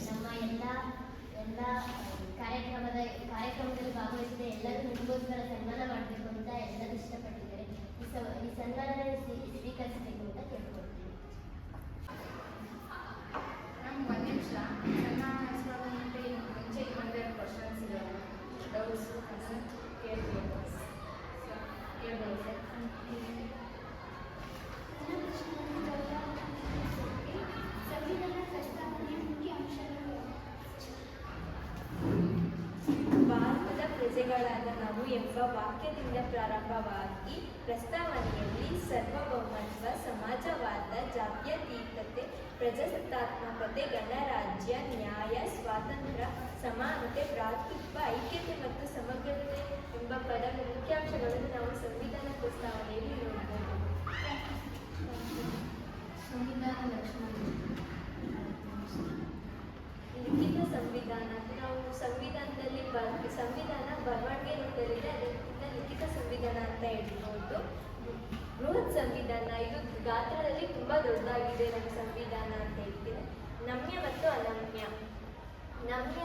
ನಮ್ಮ ಎಲ್ಲ ಕಾರ್ಯಕ್ರಮದಲ್ಲಿ ಭಾಗವಹಿಸಿದ ಎಲ್ಲರೂ ನಿಮಗೋಸ್ಕರ ಸನ್ಮಾನ ಮಾಡಬೇಕು ಅಂತ ಎಲ್ಲರೂ ಇಷ್ಟಪಟ್ಟಿದ್ದಾರೆ. ಈ ಸನ್ಮಾನ ಸ್ವೀಕರಿಸಬೇಕು ಅಂತ ಕೇಳ್ಕೊಳ್ತೀನಿ. ನಮ್ಗೆ ಒಂದು ನಿಮಿಷ ಸನ್ಮಾನ ನಡೆಸುವಂತೆ ಮುಂಚೆ ಒಂದೆರಡು ಕ್ವಶನ್ಸ್ ಇದ್ದಾವೆ. ಡೌಟ್ಸು ಅದನ್ನು ಕೇಳ್ಬೋದು ಸರ್. ಸಂವಿಧಾನ ಪ್ರಸ್ತಾವನೆಯ ಮುಖ್ಯ ಅಂಶಗಳು. ಭಾರತದ ಪ್ರಜೆಗಳಾದ ನಾವು ಎಂಬ ವಾಕ್ಯದಿಂದ ಪ್ರಾರಂಭವಾಗಿ ಪ್ರಸ್ತಾವನೆಯಲ್ಲಿ ಸಾರ್ವಭೌಮತ್ವ, ಸಮಾಜವಾದ, ಜಾತ್ಯತೀತತೆ, ಪ್ರಜಾಸತ್ತಾತ್ಮಕತೆ, ಗಣರಾಜ್ಯ, ನ್ಯಾಯ, ಸ್ವಾತಂತ್ರ್ಯ, ಸಮಾನತೆ, ಭ್ರಾತೃತ್ವ, ಐಕ್ಯತೆ ಮತ್ತು ಸಮಗ್ರತೆ ಎಂಬ ಪದಗಳ ಮುಖ್ಯಾಂಶಗಳನ್ನು ನಾವು ಸಂವಿಧಾನ ಪ್ರಸ್ತಾವನೆಯಲ್ಲಿ ನೋಡಬಹುದು. ಸಂವಿಧಾನ ಲಕ್ಷಣ ಲಿಖಿತ ಸಂವಿಧಾನ ನಾವು ಸಂವಿಧಾನದಲ್ಲಿ ಸಂವಿಧಾನ ಬರವಣಿಗೆ ರೂಪದಲ್ಲಿದೆ. ಅದಕ್ಕಿಂತ ಲಿಖಿತ ಸಂವಿಧಾನ ಅಂತ ಹೇಳ್ಬೋದು. ಬೃಹತ್ ಸಂವಿಧಾನ ಇದು ಗಾತ್ರದಲ್ಲಿ ತುಂಬ ದೊಡ್ಡದಾಗಿದೆ ನಮ್ಮ ಸಂವಿಧಾನ ಅಂತ ಹೇಳ್ತೀನಿ. ನಮ್ಯ ಮತ್ತು ಅನಮ್ಯ. ನಮ್ಯ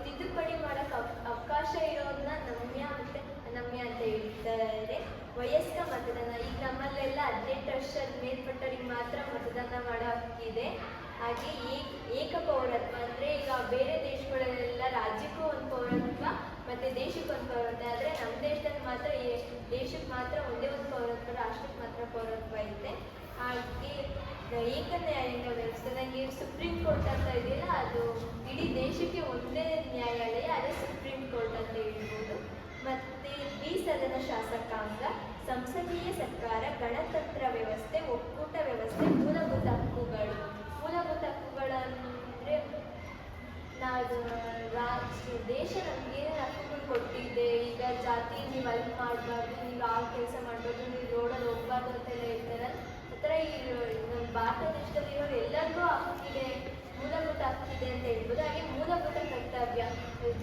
ತಿದ್ದುಪಡಿ ಮಾಡೋಕ್ಕೆ ಅವಕಾಶ ಇರೋದನ್ನ ನಮ್ಯ ಮತ್ತು ಅನಮ್ಯ ಅಂತ ಹೇಳ್ತಾರೆ. ವಯಸ್ಕ ಮತದಾನ ಈಗ ನಮ್ಮಲ್ಲೆಲ್ಲ 18 ವರ್ಷದ ಮೇಲ್ಪಟ್ಟವರಿಗೆ ಮಾತ್ರ ಮತದಾನ ಮಾಡೋ ಹಕ್ಕಿದೆ. ಹಾಗೆ ಏಕಪೌರತ್ವ ಅಂದರೆ ಈಗ ಬೇರೆ ದೇಶಗಳಲ್ಲೆಲ್ಲ ರಾಜ್ಯಕ್ಕೂ ಒಂದು ಪೌರತ್ವ ಮತ್ತು ದೇಶಕ್ಕೆ ಒಂದು ಪೌರತ್ವ. ಆದರೆ ನಮ್ಮ ದೇಶದಲ್ಲಿ ಮಾತ್ರ ದೇಶಕ್ಕೆ ಮಾತ್ರ ಒಂದೇ ಒಂದು ಪೌರತ್ವ, ರಾಷ್ಟ್ರಕ್ಕೆ ಮಾತ್ರ ಪೌರತ್ವ ಇದೆ. ಹಾಗೆ ಏಕ ನ್ಯಾಯಾಂಗ ವ್ಯವಸ್ಥೆ. ನನಗೆ ಸುಪ್ರೀಂ ಕೋರ್ಟ್ ಅಂತ ಇದೆಯಲ್ಲ, ಅದು ಇಡೀ ದೇಶಕ್ಕೆ ಒಂದೇ ನ್ಯಾಯಾಲಯ, ಅದೇ ಸುಪ್ರೀಂ ಕೋರ್ಟ್ ಅಂತ ಹೇಳ್ಬೋದು. ಮತ್ತು ದ್ವಿಸದನ ಶಾಸಕಾಂಗ, ಸಂಸದೀಯ ಸರ್ಕಾರ, ಗಣತಂತ್ರ ವ್ಯವಸ್ಥೆ, ಒಕ್ಕೂಟ ವ್ಯವಸ್ಥೆ, ಮೂಲಭೂತ ಹಕ್ಕುಗಳು. ಮೂಲಭೂತ ಹಕ್ಕುಗಳಂದರೆ ದೇಶ ನಮಗೆ ಹಕ್ಕುಗಳು ಕೊಟ್ಟಿದೆ. ಈಗ ಜಾತಿ ನೀವು ಅಲ್ಲಿ ಮಾಡಬಾರ್ದು, ನೀವು ಆ ಕೆಲಸ ಮಾಡಬಾರ್ದು, ನೀವು ರೋಡಲ್ಲಿ ಹೋಗ್ಬಾರ್ದು ಅಂತೆಲ್ಲ ಹೇಳ್ತಾರೆ. ಆ ಥರ ಈ ನಮ್ಮ ಭಾರತ ದೇಶದಲ್ಲಿರೋ ಎಲ್ಲರಿಗೂ ಹಕ್ಕಿದೆ, ಮೂಲಭೂತ ಹಕ್ಕಿದೆ ಅಂತ ಹೇಳ್ಬೋದು. ಹಾಗೆ ಮೂಲಭೂತ ಕರ್ತವ್ಯ.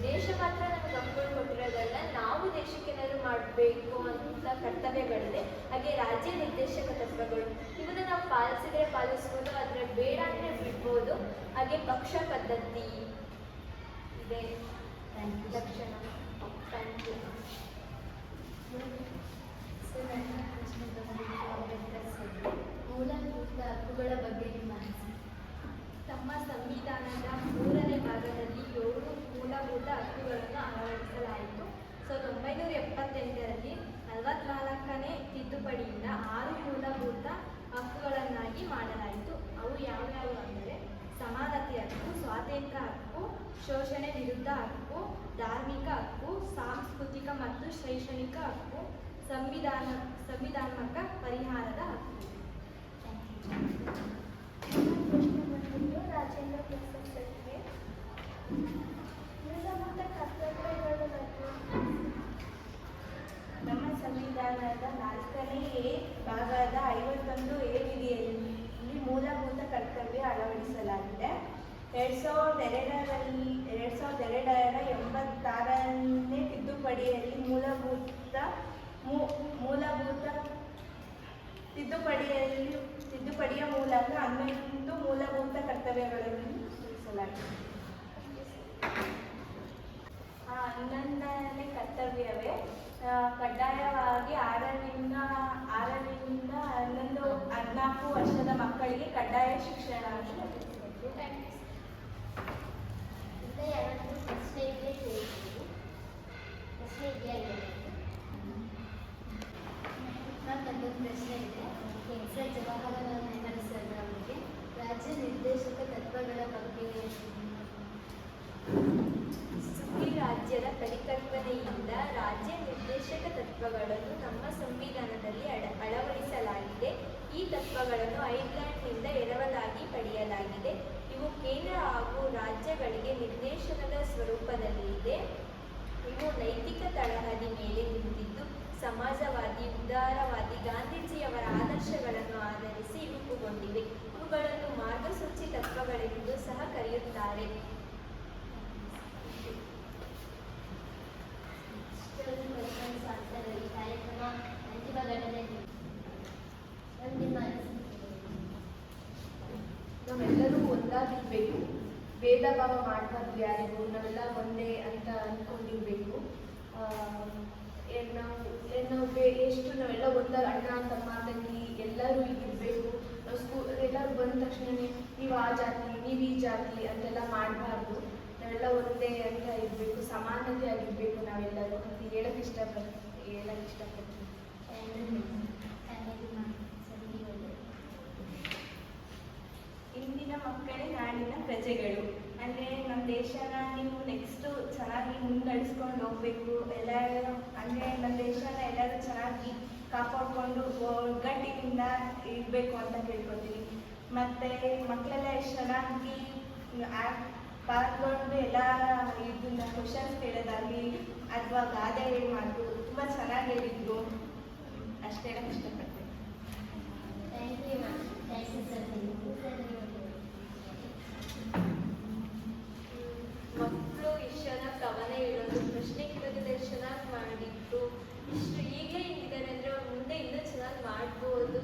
ದೇಶ ಮಾತ್ರ ನಮಗೆ ಹಕ್ಕುಗಳು ಕೊಟ್ಟಿರೋದಲ್ಲ, ನಾವು ದೇಶಕ್ಕೆ ಏನಾದರೂ ಮಾಡಬೇಕು ಅಂತ ಕರ್ತವ್ಯಗಳಿದೆ. ಹಾಗೆ ರಾಜ್ಯ ನಿರ್ದೇಶಕ ತತ್ವಗಳು, ಇವನ್ನ ನಾವು ಪಾಲಿಸಿದರೆ ಪಾಲಿಸ್ಬೋದು, ಆದರೆ ಬೇಡ ಅಂದರೆ ಬಿಡ್ಬೋದು. ಹಾಗೆ ಪಕ್ಷ ಪದ್ಧತಿ ಇದೆ ಲಕ್ಷಣ. Thank you. ಸರ್, ನನ್ನ ಪ್ರಶ್ನೆ ಅಂಬೇಡ್ಕರ್ ಸರ್ಗೆ ಮೂಲಭೂತ ಹಕ್ಕುಗಳ ಬಗ್ಗೆ ನಿಮ್ಮ ಅನಿಸಿಕೆ? ತಮ್ಮ ಸಂವಿಧಾನದ 3ನೇ ಭಾಗದಲ್ಲಿ 7 ಮೂಲಭೂತ ಹಕ್ಕುಗಳನ್ನು ಅಳವಡಿಸಲಾಯಿತು. 1978ರಲ್ಲಿ 44ನೇ ತಿದ್ದುಪಡಿಯಿಂದ 6 ಮೂಲಭೂತ ಹಕ್ಕುಗಳನ್ನಾಗಿ ಮಾಡಲಾಯಿತು. ಅವು ಯಾವ್ಯಾವು ಅಂದರೆ ಸಮಾನತೆ ಹಕ್ಕು, ಸ್ವಾತಂತ್ರ್ಯ ಹಕ್ಕು, ಶೋಷಣೆ ವಿರುದ್ಧ ಹಕ್ಕು, ಧಾರ್ಮಿಕ ಹಕ್ಕು, ಸಾಂಸ್ಕೃತಿಕ ಮತ್ತು ಶೈಕ್ಷಣಿಕ ಹಕ್ಕು, ಸಂವಿಧಾನಾತ್ಮಕ ಪರಿಹಾರದ ಹಕ್ಕು. ಪ್ರಶ್ನೆ ಬಂದ್ಬಿಟ್ಟು ರಾಜೇಂದ್ರ ಪ್ರಸಾದ್ ಸರ್ಗೆ ಮೂಲಭೂತ ಕರ್ತವ್ಯಗಳ ಬಗ್ಗೆ ನಮ್ಮ ಸಂವಿಧಾನದ 4ನೇ ಭಾಗದ 51 ವಿಧಿಯಲ್ಲಿ ಮೂಲಭೂತ ಕರ್ತವ್ಯ ಅಳವಡಿಸಲಾಗಿದೆ. 2002ರ 86ನೇ ತಿದ್ದುಪಡಿಯಲ್ಲಿ ಮೂಲಭೂತ ತಿದ್ದುಪಡಿಯ ಮೂಲಕ 11 ಮೂಲಭೂತ ಕರ್ತವ್ಯಗಳನ್ನು ಸೂಚಿಸಲಾಗಿದೆ. 11ನೇ ಕರ್ತವ್ಯವೇ ಕಡ್ಡಾಯವಾಗಿ 6ರಿಂದ 14 ವರ್ಷದ ಮಕ್ಕಳಿಗೆ ಕಡ್ಡಾಯ ಶಿಕ್ಷಣ. ಮತ್ತೆ ಯಾರಾದರೂ ಪ್ರಶ್ನೆ ಇದ್ದರೆ ಕೇಳ್ತೀವಿ. ಪ್ರಶ್ನೆ ಇದೆಯಾ ಇಲ್ಲ? ನನ್ನೊಂದು ಪ್ರಶ್ನೆ ಇದೆ. ಸರ್ ಜವಾಹರಲಾಲ್ ನೆಹರು ಸರ್ ಅವರಿಗೆ ರಾಜ್ಯ ನಿರ್ದೇಶಕ ತತ್ವಗಳ ಬಗ್ಗೆ ರಾಜ್ಯದ ಪರಿಕಲ್ಪನೆಯಿಂದ ರಾಜ್ಯ ನಿರ್ದೇಶಕ ತತ್ವಗಳನ್ನು ನಮ್ಮ ಸಂವಿಧಾನದಲ್ಲಿ ಅಳವಡಿಸಲಾಗಿದೆ. ಈ ತತ್ವಗಳನ್ನು ಐರ್ಲೆಂಡ್ನಿಂದ ಎರವಲಾಗಿ ಪಡೆಯಲಾಗಿದೆ. ಇವು ಕೇಂದ್ರ ಹಾಗೂ ರಾಜ್ಯಗಳಿಗೆ ನಿರ್ದೇಶನದ ಸ್ವರೂಪದಲ್ಲಿದೆ. ಇವು ನೈತಿಕ ತಳಹದಿ ಮೇಲೆ ನಿಂತಿದ್ದು ಸಮಾಜವಾದಿ, ಉದಾರವಾದಿ, ಗಾಂಧೀಜಿಯವರ ಆದರ್ಶಗಳನ್ನು ಆಧರಿಸಿ ರೂಪುಗೊಂಡಿವೆ. ಇವುಗಳನ್ನು ಮಾರ್ಗಸೂಚಿ ತತ್ವಗಳೆಂದು ಸಹ ಕರೆಯುತ್ತಾರೆ. ಈ ಕಾರ್ಯಕ್ರಮ ಅಂತಿಮ ಘಟನೆ ನಿಮ್ಮ ನಾವೆಲ್ಲರೂ ಒಂದಾಗಿರ್ಬೇಕು, ಭೇದ ಭಾವ ಮಾಡಬಾರ್ದು ಯಾರಿಗೂ, ನಾವೆಲ್ಲ ಒಂದೇ ಅಂತ ಅಂದ್ಕೊಂಡಿರ್ಬೇಕು. ನಾವೆಲ್ಲ ಒಂದಾಗಿ ಅಣ್ಣ ತಮ್ಮ ತಂಗಿ ಎಲ್ಲರೂ ಇರಬೇಕು. ನಾವು ಎಲ್ಲರೂ ಬಂದ ತಕ್ಷಣವೇ ನೀವು ಆ ಜಾತಿ, ನೀವು ಈ ಜಾತಿ ಅಂತೆಲ್ಲ ಮಾಡಬಾರ್ದು. ನಾವೆಲ್ಲ ಒಂದೇ ಅಂತ ಇರಬೇಕು, ಸಮಾನತೆ ಆಗಿರಬೇಕು ನಾವೆಲ್ಲರೂ ಅಂತ ಹೇಳಕ್ಕೆ ಇಷ್ಟಪಡ್ತೀನಿ. ಇಂದಿನ ಮಕ್ಕಳೇ ನಾಡಿನ ಪ್ರಜೆಗಳು. ಅಂದರೆ ನಮ್ಮ ದೇಶನ ನೀವು ನೆಕ್ಸ್ಟು ಚೆನ್ನಾಗಿ ಮುನ್ನಡೆಸ್ಕೊಂಡು ಹೋಗಬೇಕು. ಎಲ್ಲರೂ ಅಂದರೆ ನಮ್ಮ ದೇಶನ ಎಲ್ಲರೂ ಚೆನ್ನಾಗಿ ಕಾಪಾಡಿಕೊಂಡು ಒಗ್ಗಟ್ಟಿನಿಂದ ಇರಬೇಕು ಅಂತ ಕೇಳ್ಕೊತೀವಿ. ಮತ್ತು ಮಕ್ಕಳೆಲ್ಲ ಎಷ್ಟು ಚೆನ್ನಾಗಿ ಪಾಲ್ಗೊಂಡು ಎಲ್ಲ ಇದನ್ನ ಕ್ವಶನ್ಸ್ ಕೇಳೋದಾಗಲಿ ಅಥವಾ ಗಾದೆ ಮಾತು ತುಂಬ ಚೆನ್ನಾಗಿ ಹೇಳಿದ್ರು. ಅಷ್ಟೇ ಹೇಳಕ್ಕೆ ಇಷ್ಟಪಡ್ತೀನಿ. Thank you ma'am. Thank you sir. ಮಕ್ಕಳು ಇಷ್ಟು ಚೆನ್ನಾಗಿ ಕವನ ಹೇಳೋದು, ಪ್ರಶ್ನೆ ಕೇಳೋದೆಲ್ಲ ಎಷ್ಟು ಚೆನ್ನಾಗಿ ಮಾಡಿದ್ರು. ಇಷ್ಟು ಈಗಲೇ ಹಿಂಗಿದ್ದಾರೆ ಅಂದರೆ ಅವ್ರು ಮುಂದೆ ಇನ್ನೂ ಚೆನ್ನಾಗಿ ಮಾಡ್ಬೋದು.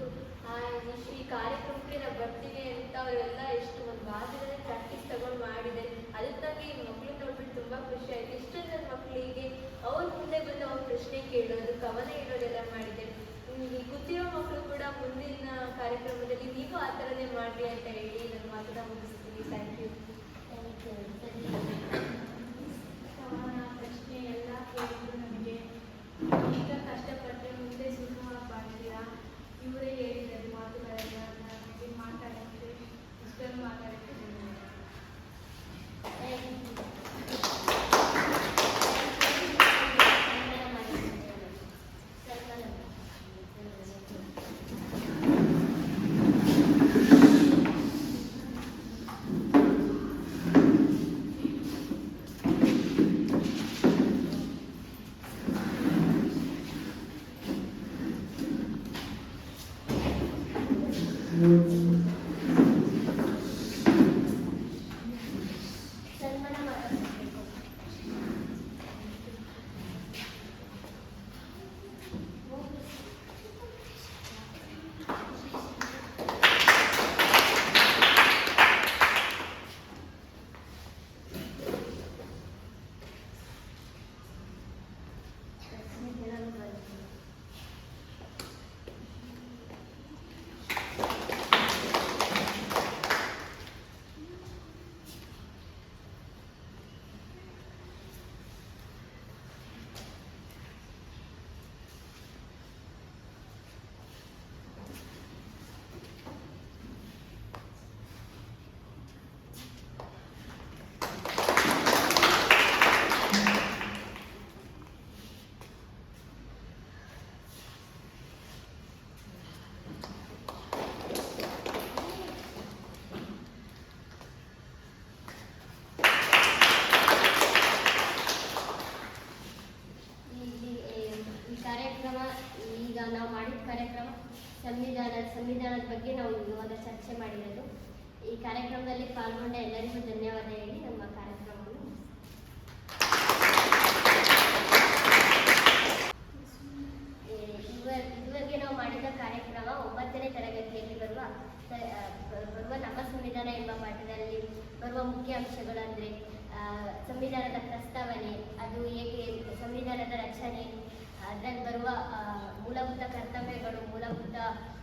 ಈ ಕಾರ್ಯಕ್ರಮಕ್ಕೆ ನಾವು ಬರ್ತೀವಿ ಅಂತ ಅವರೆಲ್ಲ ಎಷ್ಟು ಒಂದು ವಾರದಲ್ಲಿ ಪ್ರಾಕ್ಟೀಸ್ ತಗೊಂಡು ಮಾಡಿದೆ. ಅದಕ್ಕೆ ನನಗೆ ಈ ಮಕ್ಕಳು ನೋಡ್ಬಿಟ್ಟು ತುಂಬ ಖುಷಿ ಆಯಿತು. ಇಷ್ಟೊಂದು ನನ್ನ ಮಕ್ಕಳಿಗೆ ಅವ್ರ ಮುಂದೆ ಬಂದು ಅವ್ರ ಪ್ರಶ್ನೆ ಕೇಳೋದು, ಕವನ ಹೇಳೋದೆಲ್ಲ ಮಾಡಿದೆ. ಗೊತ್ತಿರೋ ಮಕ್ಕಳು ಕೂಡ ಮುಂದಿನ ಕಾರ್ಯಕ್ರಮದಲ್ಲಿ ನೀವು ಆ ಥರನೇ ಮಾಡಿರಿ ಅಂತ ಹೇಳಿ ನನ್ನ ಮಾತನ್ನ ಮುಗಿಸ್ತೀನಿ. Thank you. ಕವನ ಪ್ರಶ್ನೆ ಎಲ್ಲ ಕೇಳಿದ್ರು ನಮಗೆ. ಈಗ ಕಷ್ಟಪಟ್ಟರೆ ಮುಂದೆ ಸುಖವಾಗಿ ಮಾಡ್ತೀರಾ. ಇವರೇ ಹೇಳಿದ್ದಾರೆ ಮಾತುಗಳೆಲ್ಲ ನನಗೆ ಮಾತಾಡೋಕ್ಕೆ ಇಷ್ಟೊಂದು ಮಾತಾಡೋಕ್ಕೆ ಕಾರ್ಯಕ್ರಮ ಈಗ ನಾವು ಮಾಡಿದ ಕಾರ್ಯಕ್ರಮ ಸಂವಿಧಾನದ ಬಗ್ಗೆ ನಾವು ಇವಾಗ ಚರ್ಚೆ ಮಾಡಿರೋದು. ಈ ಕಾರ್ಯಕ್ರಮದಲ್ಲಿ ಪಾಲ್ಗೊಂಡ ಎಲ್ಲರಿಗೂ ಧನ್ಯವಾದ ಹೇಳಿ ನಮ್ಮ ಕಾರ್ಯಕ್ರಮವನ್ನು ಇದುವರೆಗೆ ನಾವು ಮಾಡಿದ ಕಾರ್ಯಕ್ರಮ 9ನೇ ತರಗತಿಯಲ್ಲಿ ಬರುವ ನಮ್ಮ ಸಂವಿಧಾನ ಎಂಬ ಪಾಠದಲ್ಲಿ ಬರುವ ಮುಖ್ಯ ಅಂಶಗಳಂದರೆ ಸಂವಿಧಾನದ ಪ್ರಸ್ತಾವನೆ, ಅದು ಹೇಗೆ ಸಂವಿಧಾನದ ರಚನೆ, ಅದರಲ್ಲಿ ಬರುವ ಮೂಲಭೂತ ಕರ್ತವ್ಯಗಳು, ಮೂಲಭೂತ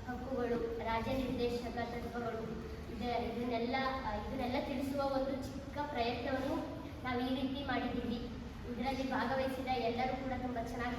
ಹಕ್ಕುಗಳು, ರಾಜ್ಯ ನಿರ್ದೇಶಕ ತತ್ವಗಳು, ಇದನ್ನೆಲ್ಲ ತಿಳಿಸುವ ಒಂದು ಚಿಕ್ಕ ಪ್ರಯತ್ನವನ್ನು ನಾವು ಈ ರೀತಿ ಮಾಡಿದ್ದೀವಿ. ಇದರಲ್ಲಿ ಭಾಗವಹಿಸಿದ ಎಲ್ಲರೂ ಕೂಡ ತುಂಬ ಚೆನ್ನಾಗಿ